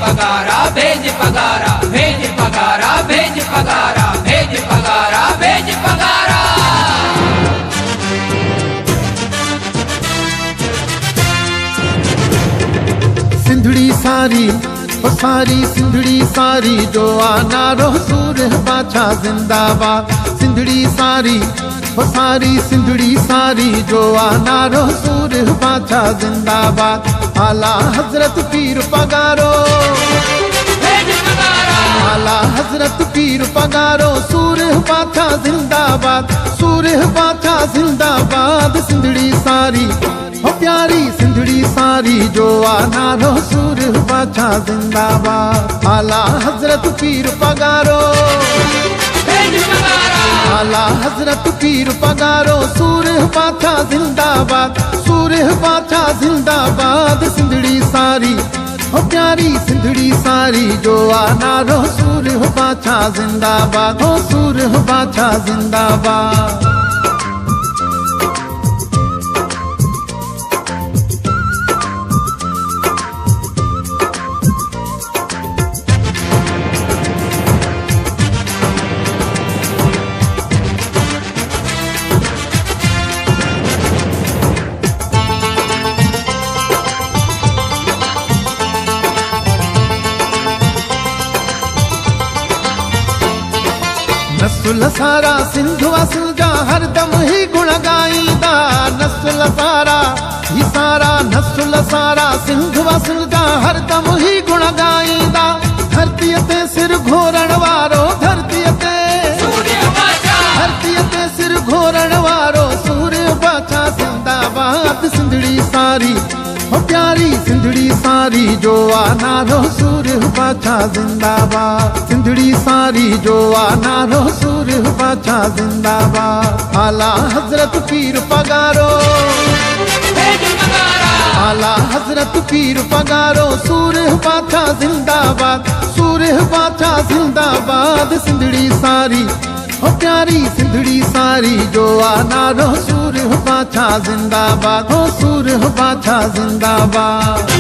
पगारा भेज पगारा, भेज पगारा, भेज पगारा, भेज पगारा, भेज पगारा। सिंधड़ी सारी ओ सारी सिंधड़ी सारी जो आना रो सूर बाछा जिंदाबाद। सिंधड़ी सारी ओ सारी सिंधड़ी सारी जो आना रो सूर बाछा जिंदाबाद। आला हजरत पीर पगारो, आला हजरत पीर पगारो, सूर बाछा जिंदाबाद, सूर बाछा जिंदाबाद। सिंधड़ी सारी ओ प्यारी सिंधड़ी सारी जो आना रो सूर बाछा जिंदाबाद। आला हजरत पीर पगारो, आला हजरत पीर पगारो, सूर बाछा जिंदाबाद, सूर बाछा जिंदाबाद। सिंधड़ी सारी ओ प्यारी सिंधड़ी सारी जो आना रो सूर बाछा जिंदाबाद, हो सूर बाछा जिंदाबाद। नस्ल सारा सिंधु असल जा हरदम ही गुण गाईंदा। नस्ल सारा ही सारा नस्ल सारा सिंधु असल जा हरदम ही गुण गाईंदा। धरती ते सिर घोरण वारो, धरती ते धरती ते सिर घोरण वारो, सूर्य बाछा जिंदाबाद। सिंधड़ी सारी ओ प्यारी सिंधड़ी सारी जो आना रो सूर बाछा जिंदाबाद। सिंधड़ी सारी जो आना रो सूर बाछा जिंदाबाद। आला हजरत पीर पगारो, आला हजरत पीर पगारो, सूर बाछा जिंदाबाद, सूर बाछा जिंदाबाद। सिंधड़ी सारी ओ प्यारी सिंधड़ी सारी जो आना रो सूर बाछा जिंदाबाद, हो सूर बाछा जिंदाबाद।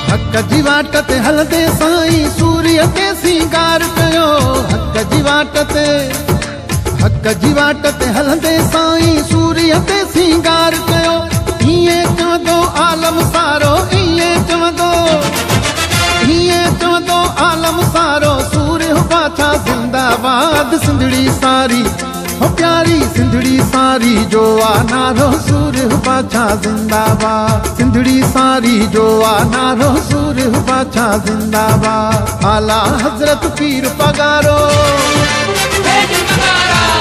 हक जी वाट ते हलदे साईं सूर्य ते सिंगार कयो। हक जी वाट ते हक जी वाट ते हलदे साईं सूर्य ते सिंगार कयो। इए चवंदो आलम सारो, इए चवंदो आलम सारो, सूर्य बाछा जिंदाबाद। सिंधड़ी सारी ओ प्यारी सिंधड़ी सारी जो आना रो सूर बाछा जिंदाबाद। सिंधड़ी सारी जो आना रो सूर बाछा जिंदाबाद। आला हजरत पीर पगारो,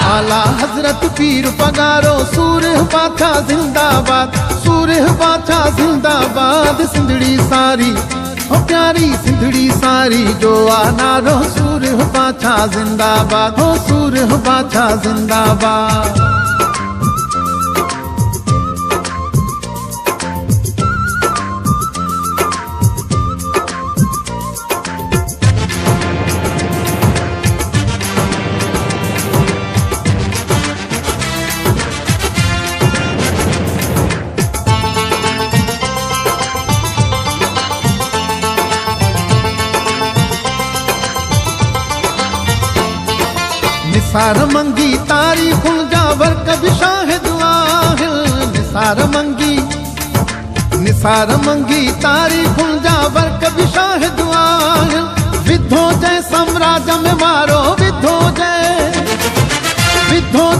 आला हजरत पीर पगारो, सूर बाछा जिंदाबाद, सूर बाछा जिंदाबाद। सिंधड़ी सारी ओ प्यारी सिंधड़ी सारी जो आना रो सूर बाछा जिंदाबाद, हो सूर बाछा जिंदाबाद। निसार मंगी तारीखुल जा वर्क भी शाहिद आहिल। निसार मंगी तारीखुल जा वर्क भी शाहिद आहिल। विधो जय साम्राज्य में मारो, विधो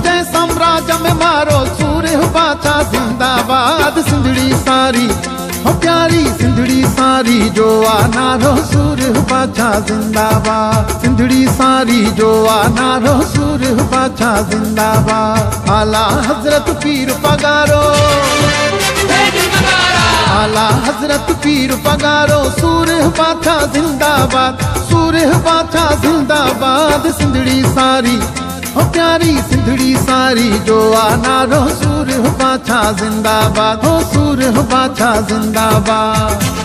जय साम्राज्य में मारो, सूर्य बाछा जिंदाबाद। सिंधड़ी सारी ओ प्यारी सिंधड़ी सारी जो आना रो सूर बाछा जिंदाबाद। सिंधड़ी सारी जो आना रो सूर बाछा जिंदाबाद। आला हजरत पीर पगारो, आला हजरत पीर पगारो सूरह बाछा जिंदाबाद, सूरह बाछा जिंदाबाद। सिंधड़ी सारी हो प्यारी सिंधड़ी सारी जो नारो सूरह बाछा जिंदाबाद, हो सूरह बाछा जिंदाबाद।